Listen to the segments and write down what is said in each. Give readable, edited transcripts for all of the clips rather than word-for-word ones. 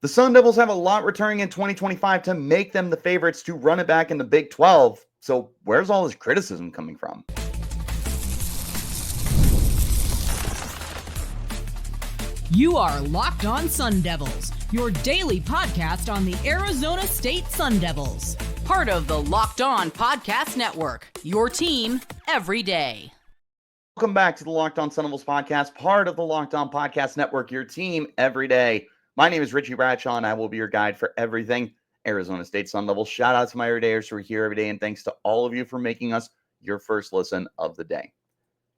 The Sun Devils have a lot returning in 2025 to make them the favorites to run it back in the Big 12. So where's all this criticism coming from? You are Locked On Sun Devils, your daily podcast on the Arizona State Sun Devils. Part of the Locked On Podcast Network, your team every day. Welcome back to the Locked On Sun Devils podcast, part of the Locked On Podcast Network, your team every day. My name is Richie Bradshaw, and I will be your guide for everything Arizona State Sun Devils. Shout out to my everydayers who are here every day, and thanks to all of you for making us your first listen of the day.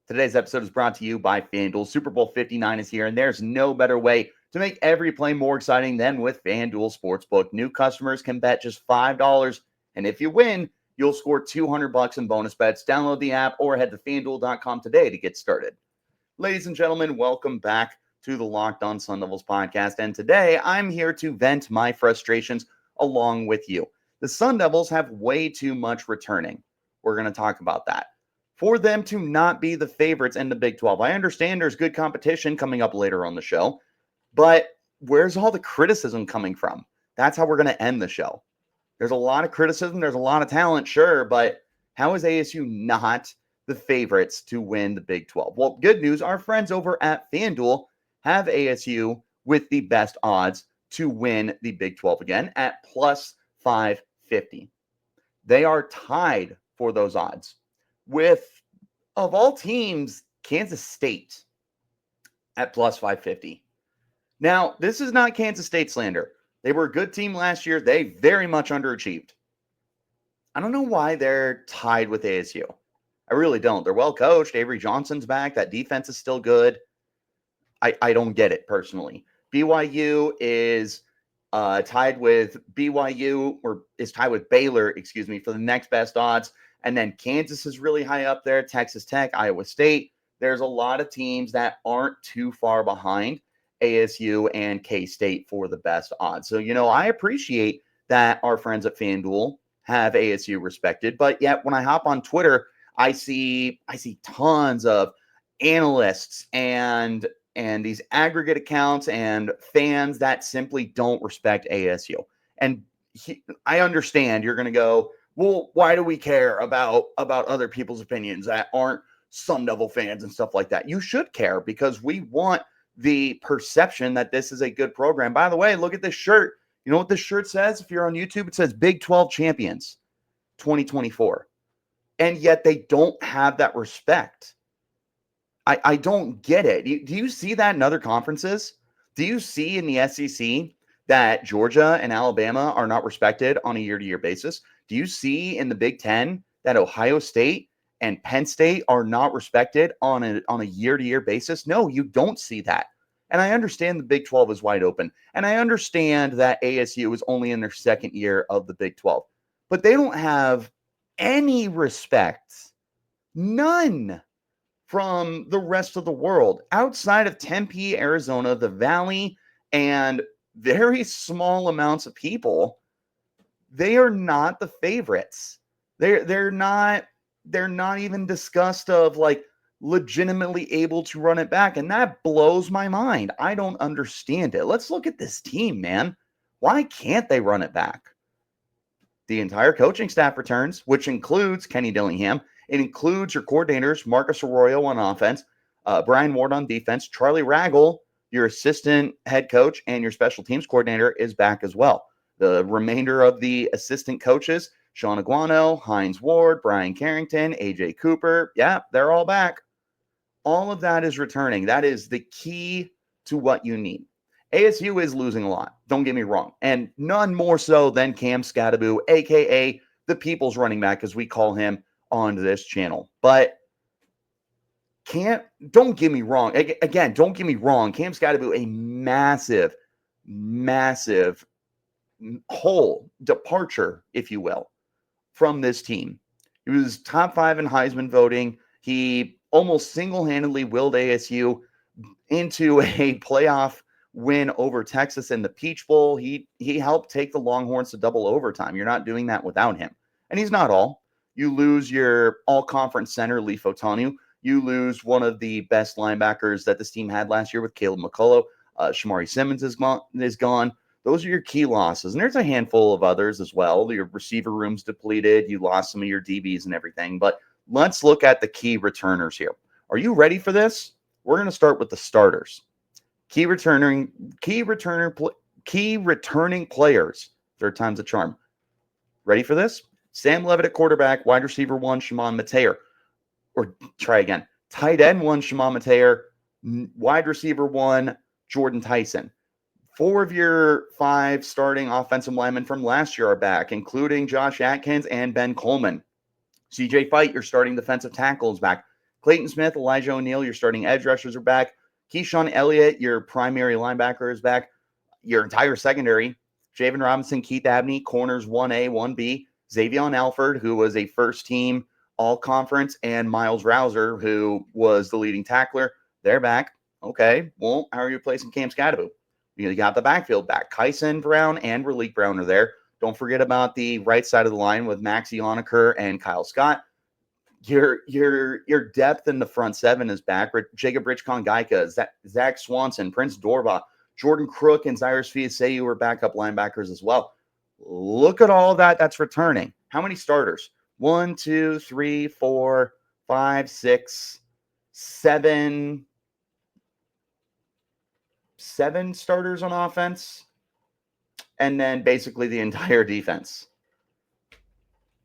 Today's episode is brought to you by FanDuel. Super Bowl 59 is here, and there's no better way to make every play more exciting than with FanDuel Sportsbook. New customers can bet just $5, and if you win, you'll score $200 in bonus bets. Download the app or head to FanDuel.com today to get started. Ladies and gentlemen, welcome back to the Locked On Sun Devils podcast. And today I'm here to vent my frustrations along with you. The Sun Devils have way too much returning. We're going to talk about that. For them to not be the favorites in the Big 12. I understand there's good competition coming up later on the show, but where's all the criticism coming from? That's how we're going to end the show. There's a lot of criticism. There's a lot of talent, sure, but how is ASU not the favorites to win the Big 12? Well, good news. Our friends over at FanDuel have ASU with the best odds to win the Big 12 again at plus 550. They are tied for those odds with, of all teams, Kansas State at plus 550. Now, this is not Kansas State slander. They were a good team last year. They very much underachieved. I don't know why they're tied with ASU. I really don't. They're well coached. Avery Johnson's back. That defense is still good. I don't get it personally. BYU is tied with Baylor, for the next best odds. And then Kansas is really high up there. Texas Tech, Iowa State. There's a lot of teams that aren't too far behind ASU and K-State for the best odds. So, I appreciate that our friends at FanDuel have ASU respected. But yet when I hop on Twitter, I see tons of analysts and these aggregate accounts and fans that simply don't respect ASU. And I understand you're going to go, well, why do we care about other people's opinions that aren't Sun Devil fans and stuff like that? You should care because we want the perception that this is a good program. By the way, look at this shirt. You know what this shirt says? If you're on YouTube, it says Big 12 Champions 2024. And yet they don't have that respect. I don't get it. Do you see that in other conferences? Do you see in the SEC that Georgia and Alabama are not respected on a year-to-year basis? Do you see in the Big 10 that Ohio State and Penn State are not respected on a year-to-year basis? No, you don't see that. And I understand the Big 12 is wide open. And I understand that ASU is only in their second year of the Big 12. But they don't have any respect, none, from the rest of the world. Outside of Tempe, Arizona, the Valley, and very small amounts of people, they are not the favorites. They're not even discussed of like legitimately able to run it back. And that blows my mind. I don't understand it. Let's look at this team, man. Why can't they run it back? The entire coaching staff returns, which includes Kenny Dillingham. It includes your coordinators, Marcus Arroyo on offense, Brian Ward on defense, Charlie Raggle, your assistant head coach, and your special teams coordinator is back as well. The remainder of the assistant coaches, Sean Aguano, Hines Ward, Brian Carrington, AJ Cooper, they're all back. All of that is returning. That is the key to what you need. ASU is losing a lot, don't get me wrong, and none more so than Cam Skattebo, a.k.a. the people's running back, as we call him on this channel. But don't get me wrong. Again, don't get me wrong. Cam Skattebo, a massive, massive whole departure, if you will, from this team. He was top 5 in Heisman voting. He almost single-handedly willed ASU into a playoff win over Texas in the Peach Bowl. He helped take the Longhorns to double overtime. You're not doing that without him. And he's not all. You lose your all-conference center, Leaf Otanu. You lose one of the best linebackers that this team had last year with Caleb McCullough. Shamari Simmons is gone. Those are your key losses. And there's a handful of others as well. Your receiver room's depleted. You lost some of your DBs and everything. But let's look at the key returners here. Are you ready for this? We're going to start with the starters. Key returning players. Third time's a charm. Ready for this? Sam Leavitt at quarterback, wide receiver 1, Shimon Mateer. Or try again. Tight end 1, Shimon Mateer. Wide receiver 1, Jordyn Tyson. 4 of your 5 starting offensive linemen from last year are back, including Josh Atkins and Ben Coleman. CJ Fight, your starting defensive tackle, is back. Clayton Smith, Elijah O'Neal, your starting edge rushers are back. Keyshawn Elliott, your primary linebacker, is back. Your entire secondary, Javen Robinson, Keith Abney, corners 1A, 1B. Xavion Alford, who was a first-team all-conference, and Miles Rouser, who was the leading tackler. They're back. Okay, well, how are you replacing Cam Skattebo? You got the backfield back. Kyson Brown and Raleek Brown are there. Don't forget about the right side of the line with Maxie Honecker and Kyle Scott. Your depth in the front 7 is back. Jacob Richcon-Gaika, Zach Swanson, Prince Dorba, Jordan Crook, and Cyrus Fiaseu were backup linebackers as well. Look at all that that's returning. How many starters? 1, 2, 3, 4, 5, 6, 7. 7 starters on offense, and then basically the entire defense.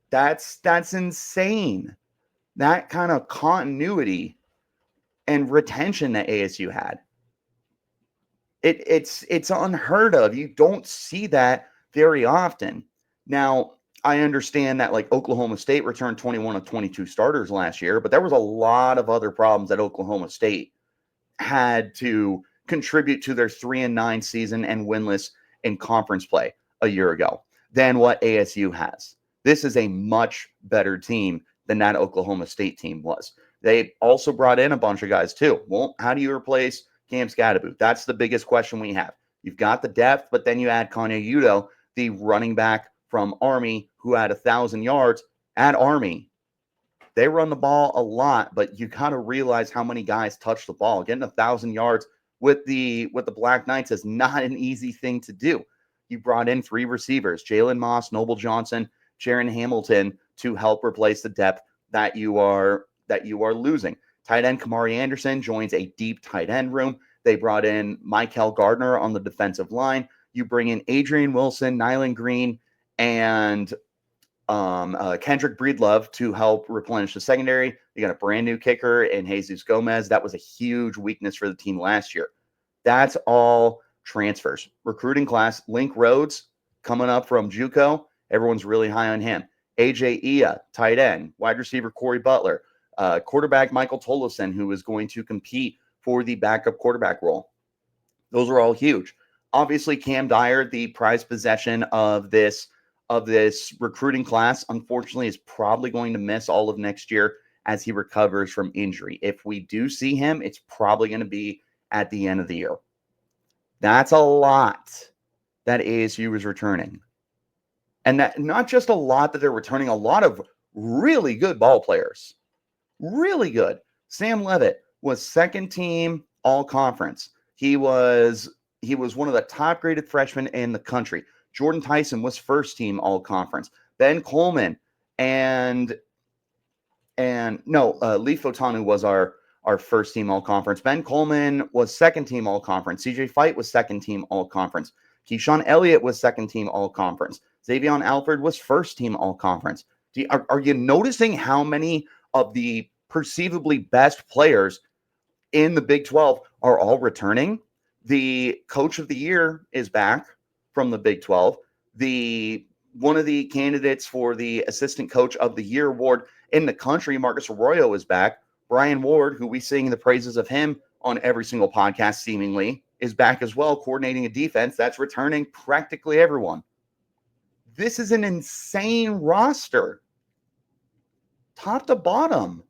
That's insane. That kind of continuity and retention that ASU had. It's unheard of. You don't see that very often. Now, I understand that like Oklahoma State returned 21 of 22 starters last year, but there was a lot of other problems that Oklahoma State had to contribute to their 3-9 season and winless in conference play a year ago than what ASU has. This is a much better team than that Oklahoma State team was. They also brought in a bunch of guys too. Well, how do you replace Cam Skattebo? That's the biggest question we have. You've got the depth, but then you add Kanye Udo, the running back from Army, who had 1,000 yards at Army. They run the ball a lot, but you got to realize how many guys touch the ball. Getting 1,000 yards with the Black Knights is not an easy thing to do. You brought in 3 receivers, Jalen Moss, Noble Johnson, Jaron Hamilton, to help replace the depth that you are losing. Tight end Kamari Anderson joins a deep tight end room. They brought in Michael Gardner on the defensive line. You bring in Adrian Wilson, Nyland Green, and Kendrick Breedlove to help replenish the secondary. You got a brand new kicker in Jesus Gomez. That was a huge weakness for the team last year. That's all transfers. Recruiting class, Link Rhodes coming up from JUCO. Everyone's really high on him. AJ Ia, tight end. Wide receiver Corey Butler. Quarterback Michael Tolleson, who is going to compete for the backup quarterback role. Those are all huge. Obviously, Cam Dyer, the prized possession of this recruiting class, unfortunately, is probably going to miss all of next year as he recovers from injury. If we do see him, it's probably going to be at the end of the year. That's a lot that ASU is returning. And that not just a lot that they're returning, a lot of really good ball players. Really good. Sam Leavitt was second team all conference. He was one of the top graded freshmen in the country. Jordyn Tyson was first team all conference. Ben Coleman Lee Fotanu was our first team all conference. Ben Coleman was second team all conference. CJ Fight was second team all conference. Keyshawn Elliott was second team all conference. Xavion Alford was first team all conference. Are you noticing how many of the perceivably best players in the Big 12 are all returning? The coach of the year is back from the Big 12. One of the candidates for the assistant coach of the year award in the country, Marcus Arroyo, is back. Brian Ward, who we sing the praises of him on every single podcast seemingly, is back as well, coordinating a defense that's returning practically everyone. This is an insane roster. Top to bottom.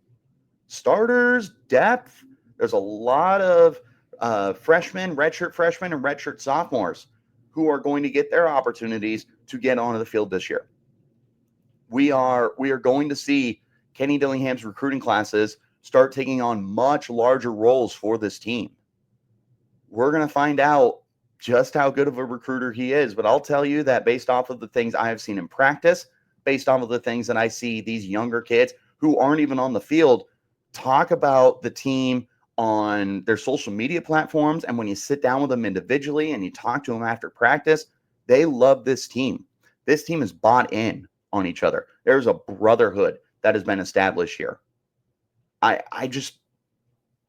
Starters, depth. There's a lot of freshmen, redshirt freshmen, and redshirt sophomores who are going to get their opportunities to get onto the field this year. We are going to see Kenny Dillingham's recruiting classes start taking on much larger roles for this team. We're going to find out just how good of a recruiter he is. But I'll tell you that based off of the things I have seen in practice, based off of the things that I see these younger kids who aren't even on the field talk about the team on their social media platforms, and when you sit down with them individually and you talk to them after practice, they love this team. This team is bought in on each other. There's a brotherhood that has been established here. I just,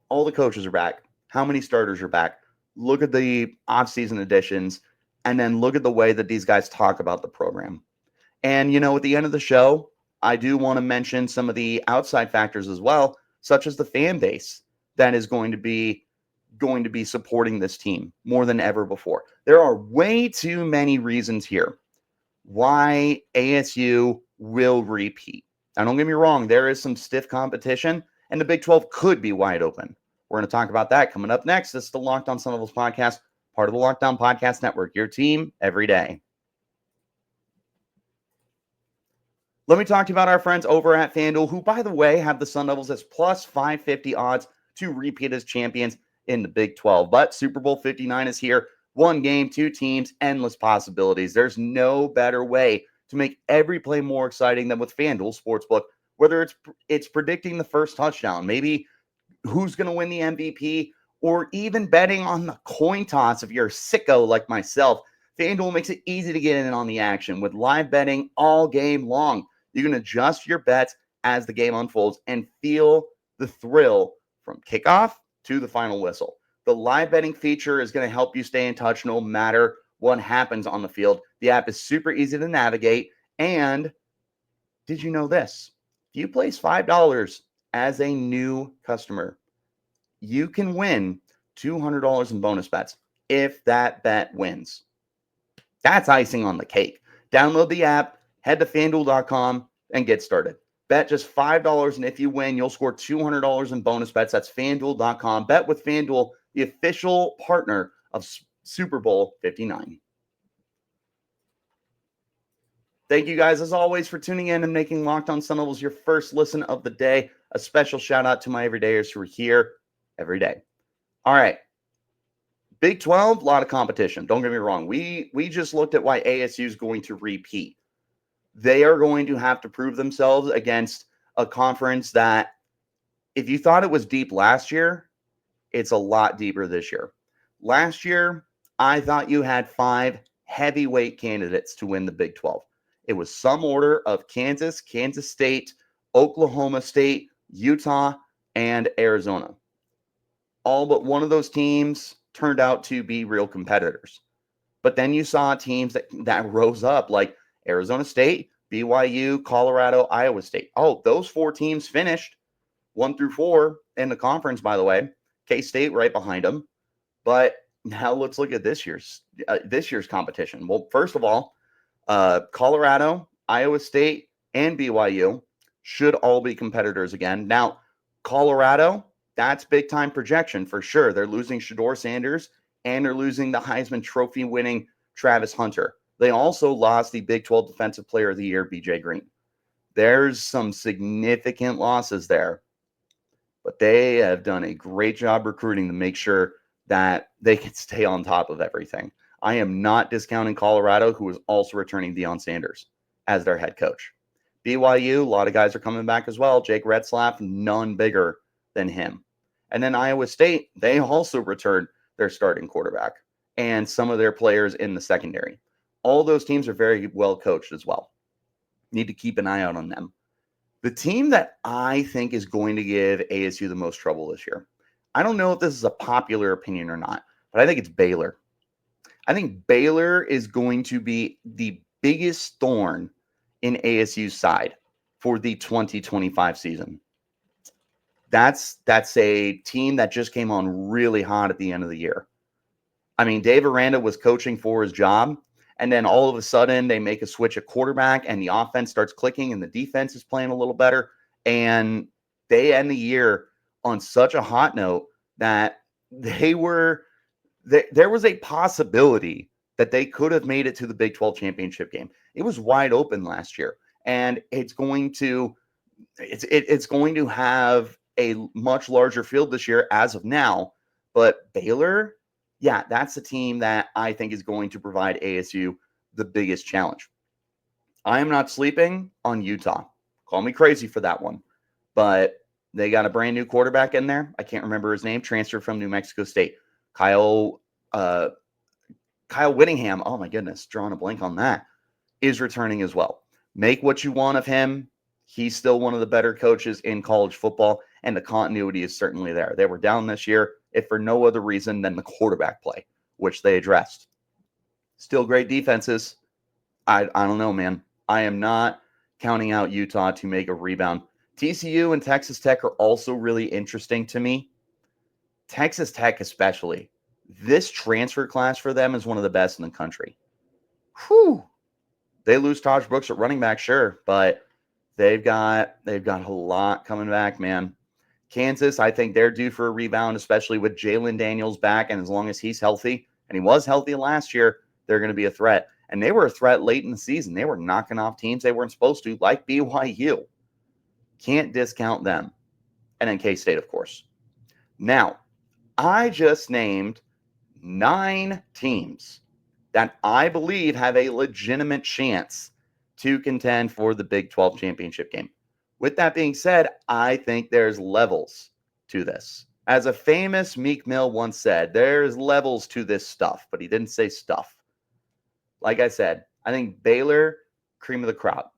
all the coaches are back. How many starters are back? Look at the offseason additions, and then look at the way that these guys talk about the program. And, at the end of the show, I do want to mention some of the outside factors as well, such as the fan base that is going to be supporting this team more than ever before. There are way too many reasons here why ASU will repeat. Now, don't get me wrong, there is some stiff competition, and the Big 12 could be wide open. We're going to talk about that coming up next. This is the Locked On Sun Devils podcast, part of the Locked On Podcast Network, your team every day. Let me talk to you about our friends over at FanDuel, who, by the way, have the Sun Devils as plus 550 odds to repeat as champions in the Big 12. But Super Bowl 59 is here. One game, two teams, endless possibilities. There's no better way to make every play more exciting than with FanDuel Sportsbook, whether it's predicting the first touchdown, maybe who's going to win the MVP, or even betting on the coin toss if you're a sicko like myself. FanDuel makes it easy to get in on the action with live betting all game long. You can adjust your bets as the game unfolds and feel the thrill from kickoff to the final whistle. The live betting feature is going to help you stay in touch no matter what happens on the field. The app is super easy to navigate. And did you know this? If you place $5 as a new customer, you can win $200 in bonus bets if that bet wins. That's icing on the cake. Download the app, head to FanDuel.com, and get started. Bet just $5, and if you win, you'll score $200 in bonus bets. That's FanDuel.com. Bet with FanDuel, the official partner of Super Bowl 59. Thank you guys, as always, for tuning in and making Locked On Sun Devils your first listen of the day. A special shout-out to my everydayers who are here every day. All right. Big 12, a lot of competition. Don't get me wrong. We just looked at why ASU is going to repeat. They are going to have to prove themselves against a conference that, if you thought it was deep last year, it's a lot deeper this year. Last year, I thought you had 5 heavyweight candidates to win the Big 12. It was some order of Kansas, Kansas State, Oklahoma State, Utah, and Arizona. All but one of those teams turned out to be real competitors. But then you saw teams that rose up, like Arizona State, BYU, Colorado, Iowa State. Oh, those 4 teams finished 1 through 4 in the conference, by the way. K-State right behind them. But now let's look at this year's competition. Well, first of all, Colorado, Iowa State, and BYU should all be competitors again. Now, Colorado, that's big-time projection for sure. They're losing Shedeur Sanders, and they're losing the Heisman Trophy winning Travis Hunter. They also lost the Big 12 Defensive Player of the Year, BJ Green. There's some significant losses there, but they have done a great job recruiting to make sure that they can stay on top of everything. I am not discounting Colorado, who is also returning Deion Sanders as their head coach. BYU, a lot of guys are coming back as well. Jake Retzlaff, none bigger than him. And then Iowa State, they also returned their starting quarterback and some of their players in the secondary. All those teams are very well coached as well. Need to keep an eye out on them. The team that I think is going to give ASU the most trouble this year, I don't know if this is a popular opinion or not, but I think it's Baylor. I think Baylor is going to be the biggest thorn in ASU's side for the 2025 season. That's a team that just came on really hot at the end of the year. I mean, Dave Aranda was coaching for his job, and then all of a sudden they make a switch at quarterback, and the offense starts clicking, and the defense is playing a little better, and they end the year on such a hot note that there was a possibility that they could have made it to the Big 12 championship game. It was wide open last year, and it's going to have a much larger field this year as of now. But Baylor, yeah, that's the team that I think is going to provide ASU the biggest challenge. I am not sleeping on Utah. Call me crazy for that one. But they got a brand new quarterback in there. I can't remember his name, transferred from New Mexico State. Kyle Whittingham, oh my goodness, drawing a blank on that, is returning as well. Make what you want of him. He's still one of the better coaches in college football, and the continuity is certainly there. They were down this year, if for no other reason than the quarterback play, which they addressed. Still great defenses. I don't know, man. I am not counting out Utah to make a rebound. TCU and Texas Tech are also really interesting to me. Texas Tech especially. This transfer class for them is one of the best in the country. Whew. They lose Taj Brooks at running back, sure, but they've got a lot coming back, man. Kansas, I think they're due for a rebound, especially with Jalen Daniels back, and as long as he's healthy, and he was healthy last year, they're going to be a threat. And they were a threat late in the season. They were knocking off teams they weren't supposed to, like BYU. Can't discount them. And then K-State, of course. Now, I just named 9 teams that I believe have a legitimate chance to contend for the Big 12 championship game. With that being said, I think there's levels to this. As a famous Meek Mill once said, there's levels to this stuff, but he didn't say stuff. Like I said, I think Baylor, cream of the crop.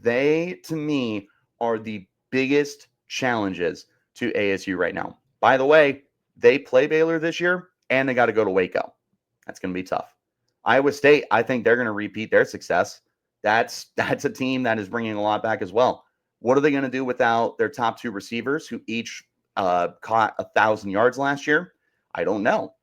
They, to me, are the biggest challenges to ASU right now. By the way, they play Baylor this year, and they got to go to Waco. That's going to be tough. Iowa State, I think they're going to repeat their success. That's a team that is bringing a lot back as well. What are they going to do without their top 2 receivers who each caught 1,000 yards last year? I don't know.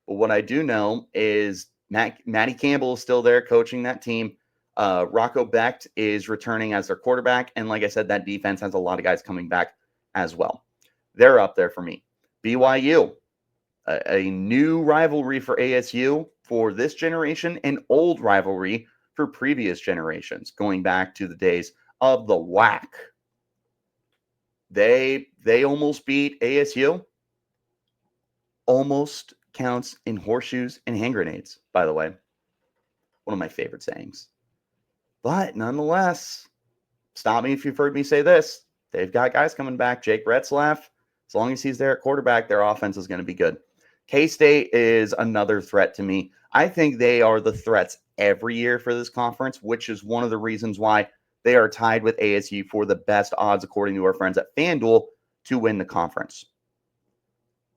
But what I do know is Matty Campbell is still there coaching that team. Rocco Becht is returning as their quarterback. And like I said, that defense has a lot of guys coming back as well. They're up there for me. BYU, a new rivalry for ASU for this generation, an old rivalry for previous generations, going back to the days of the WAC. They almost beat ASU. Almost counts in horseshoes and hand grenades, by the way. One of my favorite sayings. But nonetheless, stop me if you've heard me say this. They've got guys coming back. Jake Retzlaff, as long as he's there at quarterback, their offense is going to be good. K-State is another threat to me. I think they are the threats every year for this conference, which is one of the reasons why they are tied with ASU for the best odds, according to our friends at FanDuel, to win the conference.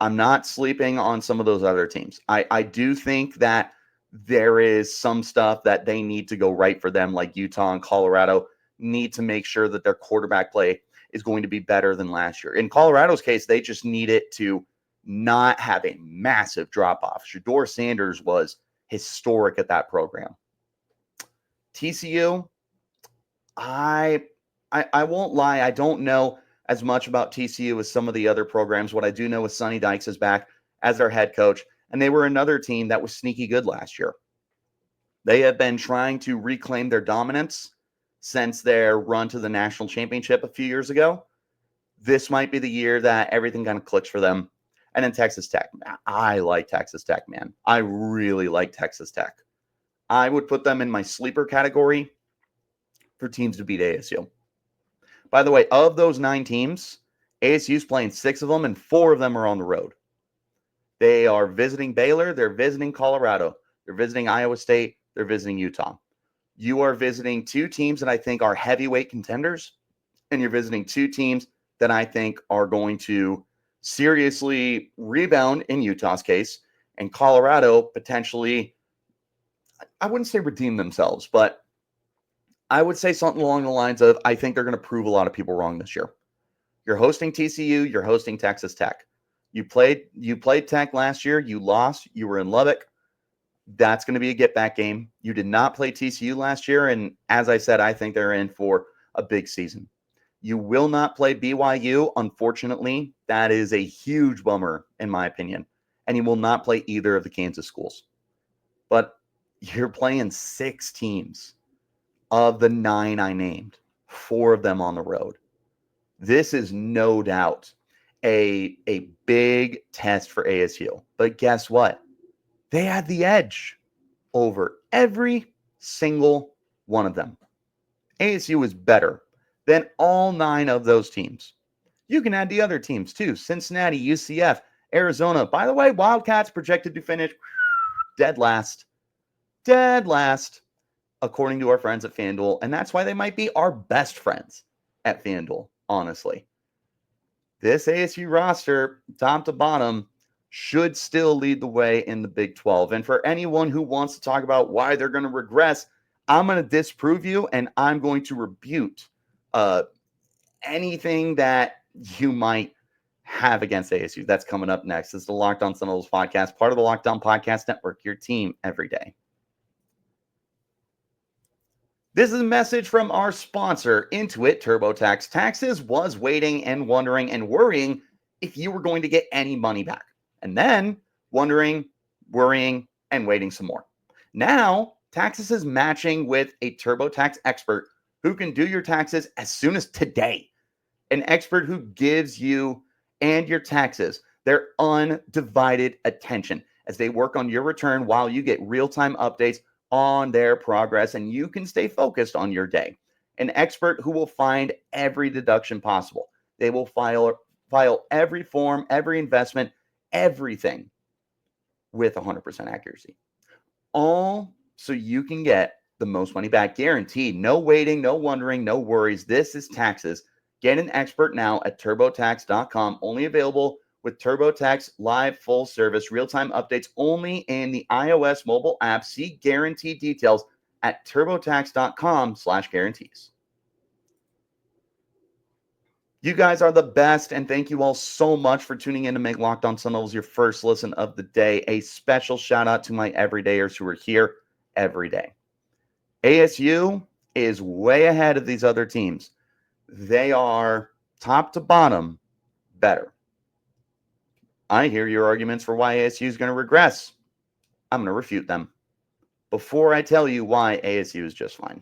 I'm not sleeping on some of those other teams. I do think that there is some stuff that they need to go right for them, like Utah and Colorado need to make sure that their quarterback play is going to be better than last year. In Colorado's case, they just need it to not have a massive drop-off. Shedeur Sanders was historic at that program. TCU, I won't lie, I don't know as much about TCU as some of the other programs. What I do know is Sonny Dykes is back as their head coach, and they were another team that was sneaky good last year. They have been trying to reclaim their dominance since their run to the national championship a few years ago. This might be the year that everything kind of clicks for them. And then Texas Tech. I like Texas Tech, man. I really like Texas Tech. I would put them in my sleeper category for teams to beat ASU. By the way, of those 9 teams, ASU's playing 6 of them, and 4 of them are on the road. They are visiting Baylor. They're visiting Colorado. They're visiting Iowa State. They're visiting Utah. You are visiting 2 teams that I think are heavyweight contenders, and you're visiting 2 teams that I think are going to seriously rebound in Utah's case, and Colorado potentially, I wouldn't say redeem themselves, but I would say something along the lines of, I think they're going to prove a lot of people wrong this year. You're hosting TCU. You're hosting Texas Tech. You played Tech last year. You lost. You were in Lubbock. That's going to be a get-back game. You did not play TCU last year, and as I said, I think they're in for a big season. You will not play BYU, unfortunately. That is a huge bummer, in my opinion. And you will not play either of the Kansas schools. But you're playing 6 teams of the 9 I named, 4 of them on the road. This is no doubt a big test for ASU. But guess what? They had the edge over every single one of them. ASU is better than all 9 of those teams. You can add the other teams too. Cincinnati, UCF, Arizona. By the way, Wildcats projected to finish dead last, according to our friends at FanDuel. And that's why they might be our best friends at FanDuel, honestly. This ASU roster, top to bottom, should still lead the way in the Big 12. And for anyone who wants to talk about why they're going to regress, I'm going to disprove you, and I'm going to rebuke anything that you might have against ASU. That's coming up next. It's the Locked On Sun Devils podcast, part of the Locked On Podcast Network, your team every day. This is a message from our sponsor, Intuit TurboTax. Taxes was waiting and wondering and worrying if you were going to get any money back. And then wondering, worrying, and waiting some more. Now, Taxes is matching with a TurboTax expert who can do your taxes as soon as today. An expert who gives you and your taxes their undivided attention as they work on your return while you get real-time updates on their progress, and you can stay focused on your day. An expert who will find every deduction possible. They will file every form, every investment, everything with 100% accuracy. All so you can get the most money back guaranteed. No waiting, no wondering, no worries. This is Taxes. Get an expert now at TurboTax.com. Only available with TurboTax Live full service, real-time updates only in the iOS mobile app. See guarantee details at TurboTax.com/guarantees. You guys are the best, and thank you all so much for tuning in to make Locked On Sun Devils your first listen of the day. A special shout out to my everydayers who are here every day. ASU is way ahead of these other teams. They are top to bottom better. I hear your arguments for why ASU is going to regress. I'm going to refute them before I tell you why ASU is just fine.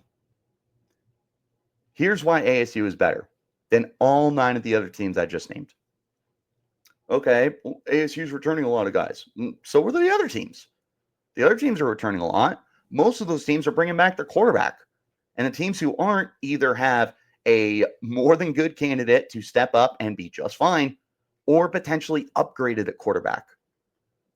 Here's why ASU is better than all 9 of the other teams I just named. Okay, well, ASU is returning a lot of guys. So were the other teams. The other teams are returning a lot. Most of those teams are bringing back their quarterback. And the teams who aren't either have a more than good candidate to step up and be just fine, or potentially upgraded at quarterback.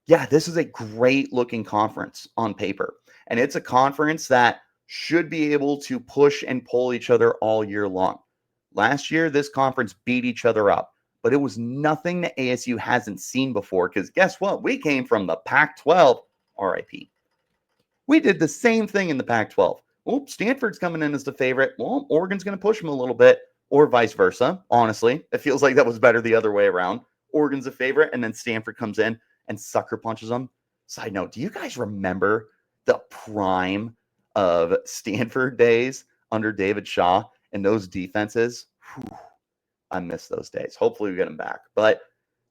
Yeah, this is a great looking conference on paper. And it's a conference that should be able to push and pull each other all year long. Last year, this conference beat each other up, but it was nothing that ASU hasn't seen before, because guess what? We came from the Pac-12, RIP. We did the same thing in the Pac-12. Well, Stanford's coming in as the favorite. Well, Oregon's going to push them a little bit, or vice versa. Honestly, it feels like that was better the other way around. Oregon's a favorite, and then Stanford comes in and sucker punches them. Side note, do you guys remember the prime of Stanford days under David Shaw and those defenses? Whew, I miss those days. Hopefully we get them back. But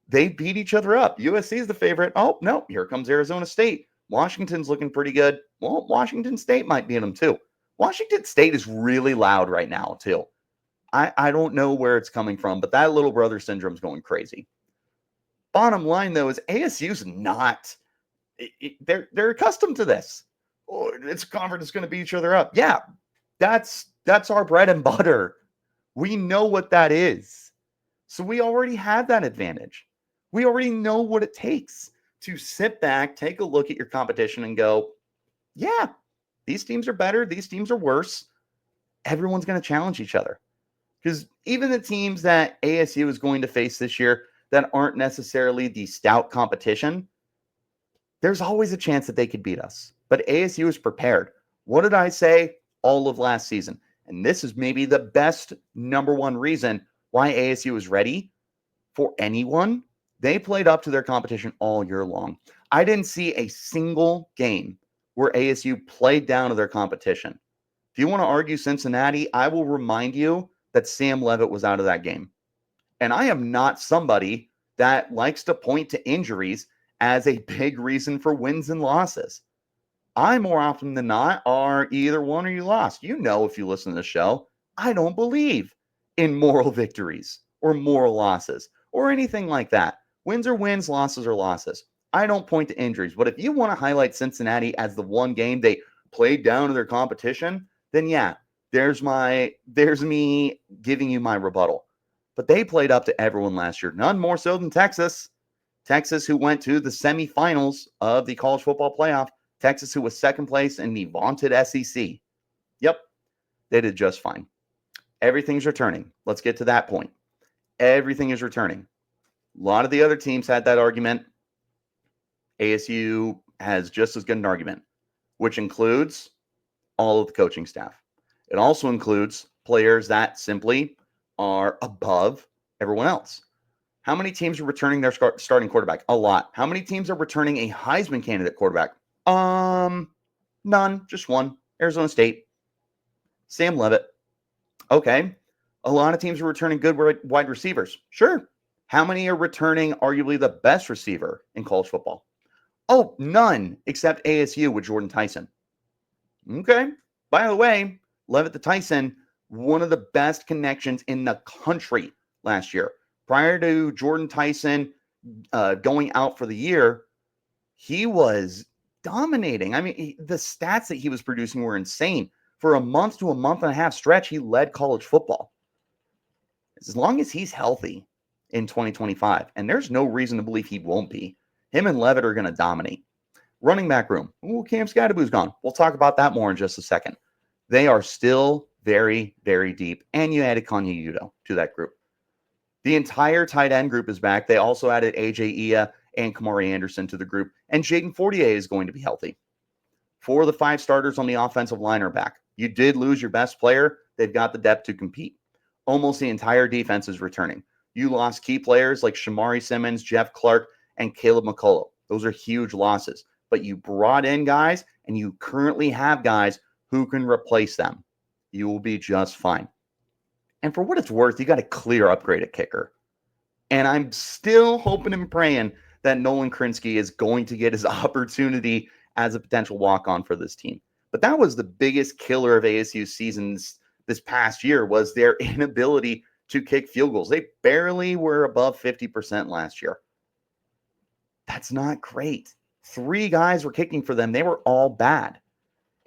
they beat each other up. USC is the favorite. Oh, no, here comes Arizona State. Washington's looking pretty good. Well, Washington State might beat them too. Washington State is really loud right now too. I don't know where it's coming from, but that little brother syndrome is going crazy. Bottom line, though, is ASU's not. They're accustomed to this. Oh, it's a conference that's going to beat each other up. Yeah, that's our bread and butter. We know what that is. So we already have that advantage. We already know what it takes to sit back, take a look at your competition and go, yeah, these teams are better. These teams are worse. Everyone's going to challenge each other. Because even the teams that ASU is going to face this year that aren't necessarily the stout competition, there's always a chance that they could beat us. But ASU is prepared. What did I say all of last season? And this is maybe the best number one reason why ASU is ready for anyone. They played up to their competition all year long. I didn't see a single game where ASU played down to their competition. If you want to argue Cincinnati, I will remind you that Sam Leavitt was out of that game. And I am not somebody that likes to point to injuries as a big reason for wins and losses. I, more often than not, are either won or you lost. You know, if you listen to the show, I don't believe in moral victories or moral losses or anything like that. Wins are wins, losses are losses. I don't point to injuries, but if you want to highlight Cincinnati as the one game they played down to their competition, then yeah, there's me giving you my rebuttal. But they played up to everyone last year, none more so than Texas. Texas, who went to the semifinals of the college football playoff. Texas, who was second place in the vaunted SEC. Yep, they did just fine. Everything's returning. Let's get to that point. Everything is returning. A lot of the other teams had that argument. ASU has just as good an argument, which includes all of the coaching staff. It also includes players that simply are above everyone else. How many teams are returning their starting quarterback? A lot. How many teams are returning a Heisman candidate quarterback? None. Just one. Arizona State. Sam Leavitt. Okay. A lot of teams are returning good wide receivers. Sure. How many are returning arguably the best receiver in college football? Oh, none except ASU with Jordyn Tyson. Okay. By the way, Leavitt to Tyson, one of the best connections in the country last year. Prior to Jordyn Tyson going out for the year, he was dominating. I mean, the stats that he was producing were insane. For a month to a month and a half stretch, he led college football. As long as he's healthy in 2025, and there's no reason to believe he won't be, him and Leavitt are going to dominate. Running back room. Ooh, Cam Skattebo's gone. We'll talk about that more in just a second. They are still very, very deep, and you added Kanye to that group. The entire tight end group is back. They also added AJ Ia and Kamari Anderson to the group, and Jaden Fortier is going to be healthy. 4 of the 5 starters on the offensive line are back. You did lose your best player. They've got the depth to compete. Almost the entire defense is returning. You lost key players like Shamari Simmons, Jeff Clark, and Caleb McCullough. Those are huge losses. But you brought in guys, and you currently have guys who can replace them. You will be just fine. And for what it's worth, you got a clear upgrade at kicker. And I'm still hoping and praying that Nolan Krinsky is going to get his opportunity as a potential walk-on for this team. But that was the biggest killer of ASU's seasons this past year, was their inability to kick field goals. They barely were above 50% last year. That's not great. 3 guys were kicking for them. They were all bad.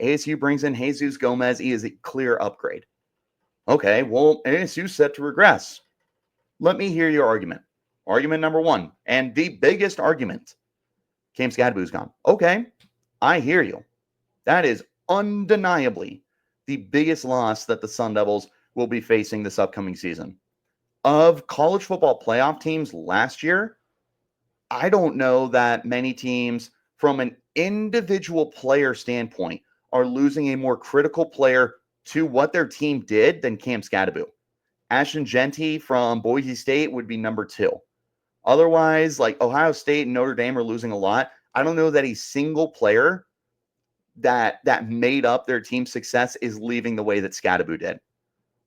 ASU brings in Jesus Gomez. He is a clear upgrade. Okay, well, ASU's set to regress. Let me hear your argument. Argument number 1, and the biggest argument. Cam Skattebo's gone. Okay, I hear you. That is undeniably the biggest loss that the Sun Devils will be facing this upcoming season. Of college football playoff teams last year, I don't know that many teams from an individual player standpoint are losing a more critical player to what their team did than Cam Skattebo. Ashton Genty from Boise State would be number 2. Otherwise, like Ohio State and Notre Dame are losing a lot. I don't know that a single player that made up their team's success is leaving the way that Skattebo did.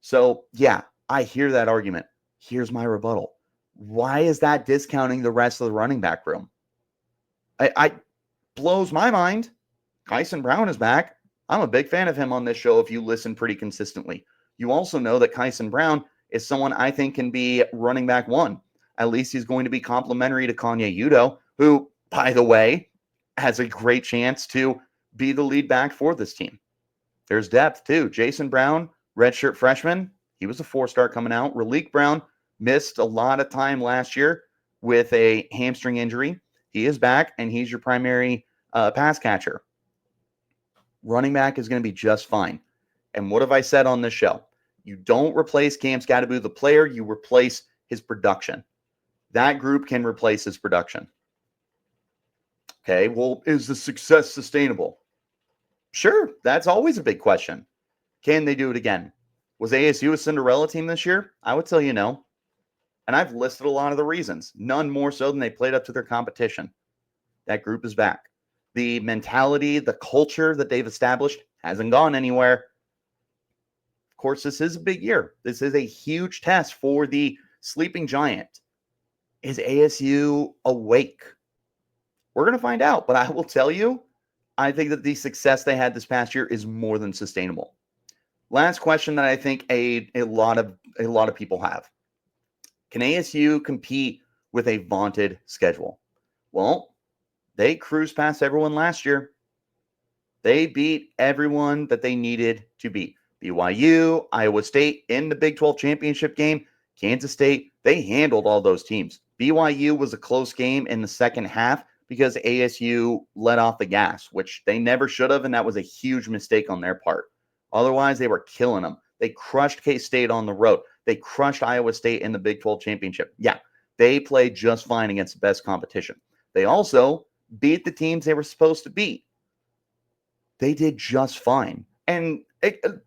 So, yeah, I hear that argument. Here's my rebuttal. Why is that discounting the rest of the running back room? I blows my mind. Kyson Brown is back. I'm a big fan of him on this show if you listen pretty consistently. You also know that Kyson Brown is someone I think can be running back 1. At least he's going to be complimentary to Kanye Udo, who, by the way, has a great chance to be the lead back for this team. There's depth, too. Jason Brown, redshirt freshman. He was a 4-star coming out. Raleek Brown missed a lot of time last year with a hamstring injury. He is back, and he's your primary pass catcher. Running back is going to be just fine. And what have I said on this show? You don't replace Cam Skattebo, the player. You replace his production. That group can replace his production. Okay, well, is the success sustainable? Sure, that's always a big question. Can they do it again? Was ASU a Cinderella team this year? I would tell you no. And I've listed a lot of the reasons. None more so than they played up to their competition. That group is back. The mentality, the culture that they've established hasn't gone anywhere. Of course, this is a big year. This is a huge test for the sleeping giant. Is ASU awake? We're going to find out, but I will tell you, I think that the success they had this past year is more than sustainable. Last question that I think a lot of people have. Can ASU compete with a vaunted schedule? Well, They cruised past everyone last year. They beat everyone that they needed to beat. BYU, Iowa State in the Big 12 championship game, Kansas State, they handled all those teams. BYU was a close game in the second half because ASU let off the gas, which they never should have, and that was a huge mistake on their part. Otherwise, they were killing them. They crushed K-State on the road. They crushed Iowa State in the Big 12 championship. Yeah, they played just fine against the best competition. They also beat the teams they were supposed to beat. They did just fine. And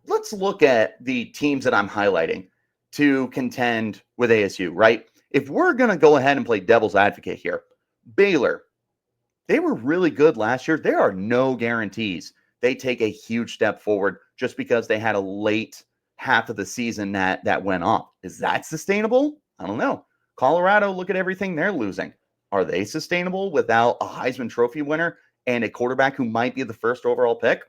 let's look at the teams that I'm highlighting to contend with ASU, right? If we're going to go ahead and play devil's advocate here, Baylor, they were really good last year. There are no guarantees they take a huge step forward just because they had a late half of the season that went off. Is that sustainable? I don't know. Colorado, look at everything they're losing. Are they sustainable without a Heisman Trophy winner and a quarterback who might be the first overall pick?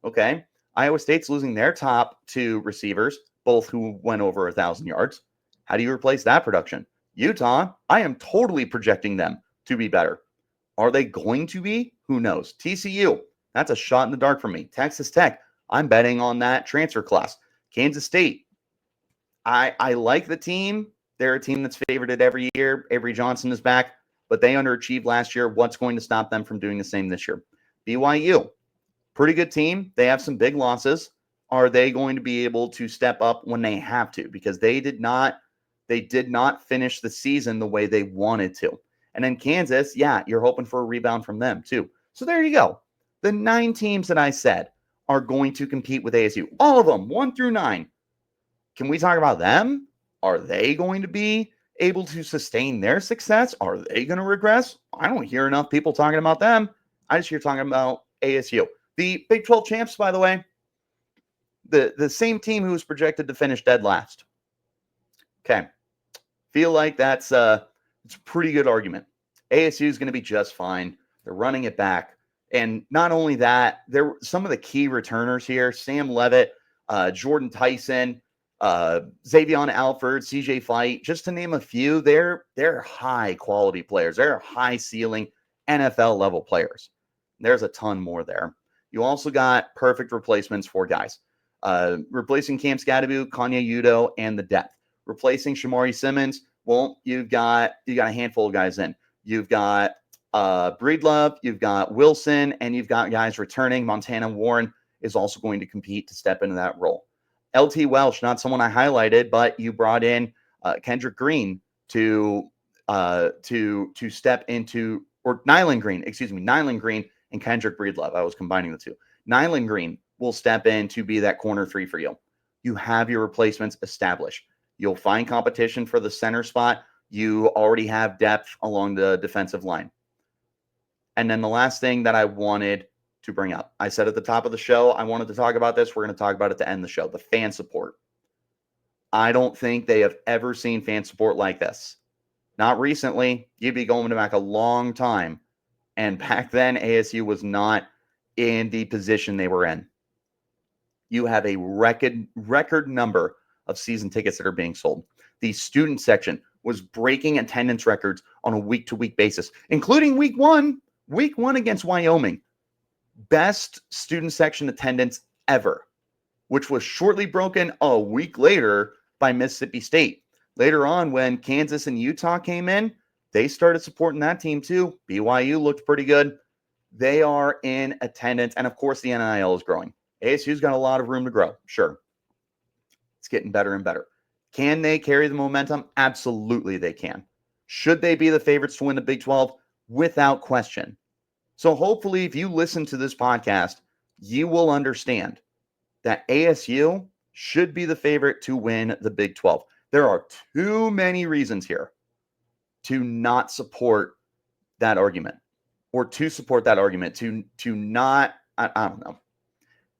Okay. Iowa State's losing their top two receivers, both who went over 1,000 yards. How do you replace that production? Utah, I am totally projecting them to be better. Are they going to be? Who knows? TCU, that's a shot in the dark for me. Texas Tech, I'm betting on that transfer class. Kansas State, I like the team. They're a team that's favored every year. Avery Johnson is back, but they underachieved last year. What's going to stop them from doing the same this year? BYU, pretty good team. They have some big losses. Are they going to be able to step up when they have to? Because they did not finish the season the way they wanted to. And then Kansas, yeah, you're hoping for a rebound from them too. So there you go. The 9 teams that I said are going to compete with ASU. All of them, 1 through 9. Can we talk about them? Are they going to be able to sustain their success? Are they going to regress? I don't hear enough people talking about them. I just hear talking about ASU. The Big 12 champs, by the way, the same team who was projected to finish dead last. Okay. Feel like it's a pretty good argument. ASU is going to be just fine. They're running it back. And not only that, there were some of the key returners here, Sam Leavitt, Jordyn Tyson, Xavion Alford, CJ Fight, just to name a few. They're high quality players. They're high ceiling NFL level players. There's a ton more there. You also got perfect replacements for guys. Replacing Cam Skattebo, Kanye Udo, and the depth. Replacing Shamari Simmons, well, you've got a handful of guys in. You've got Breedlove, you've got Wilson, and you've got guys returning. Montana Warren is also going to compete to step into that role. LT Welsh, not someone I highlighted, but you brought in Kendrick Green to step into, or Nyland Green and Kendrick Breedlove. I was combining the two. Nyland Green will step in to be that corner 3 for you. You have your replacements established. You'll find competition for the center spot. You already have depth along the defensive line. And then the last thing that I wanted to bring up, I said at the top of the show, I wanted to talk about this. We're going to talk about it at the end of the show, the fan support. I don't think they have ever seen fan support like this. Not recently. You'd be going back a long time. And back then, ASU was not in the position they were in. You have a record number of season tickets that are being sold. The student section was breaking attendance records on a week-to-week basis, including week one against Wyoming. Best student section attendance ever, which was shortly broken a week later by Mississippi State. Later on, when Kansas and Utah came in, they started supporting that team too. BYU looked pretty good. They are in attendance, and of course, the NIL is growing. ASU's got a lot of room to grow, sure. It's getting better and better. Can they carry the momentum? Absolutely they can. Should they be the favorites to win the Big 12? Without question. So hopefully if you listen to this podcast, you will understand that ASU should be the favorite to win the Big 12. There are too many reasons here to not support that argument, or to support that argument, to not, I don't know.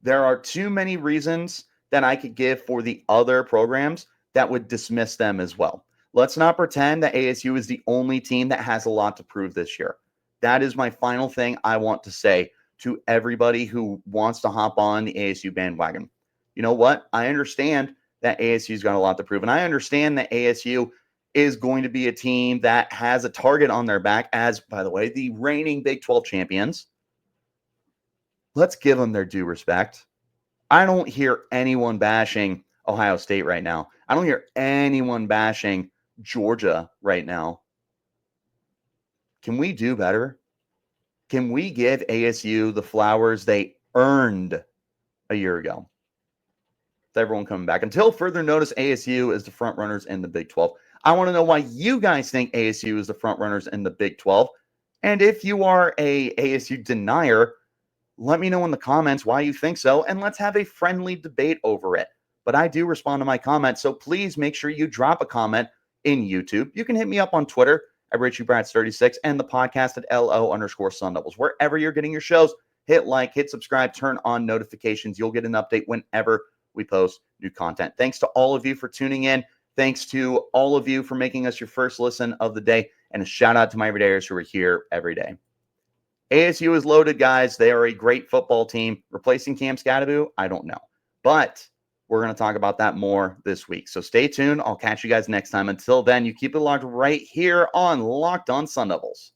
There are too many reasons that I could give for the other programs that would dismiss them as well. Let's not pretend that ASU is the only team that has a lot to prove this year. That is my final thing I want to say to everybody who wants to hop on the ASU bandwagon. You know what? I understand that ASU's got a lot to prove, and I understand that ASU is going to be a team that has a target on their back as, by the way, the reigning Big 12 champions. Let's give them their due respect. I don't hear anyone bashing Ohio State right now. I don't hear anyone bashing Georgia right now. Can we do better? Can we give ASU the flowers they earned a year ago? With everyone coming back. Until further notice, ASU is the front runners in the Big 12. I want to know why you guys think ASU is the front runners in the Big 12. And if you are a ASU denier, let me know in the comments why you think so, and let's have a friendly debate over it. But I do respond to my comments, so please make sure you drop a comment in YouTube. You can hit me up on Twitter at Richie Bradshaw36 and the podcast at LO_Sun Devils. Wherever you're getting your shows, hit like, hit subscribe, turn on notifications. You'll get an update whenever we post new content. Thanks to all of you for tuning in. Thanks to all of you for making us your first listen of the day. And a shout out to my everydayers who are here every day. ASU is loaded, guys. They are a great football team. Replacing Cam Skattebo, I don't know. But we're going to talk about that more this week. So stay tuned. I'll catch you guys next time. Until then, you keep it locked right here on Locked On Sun Devils.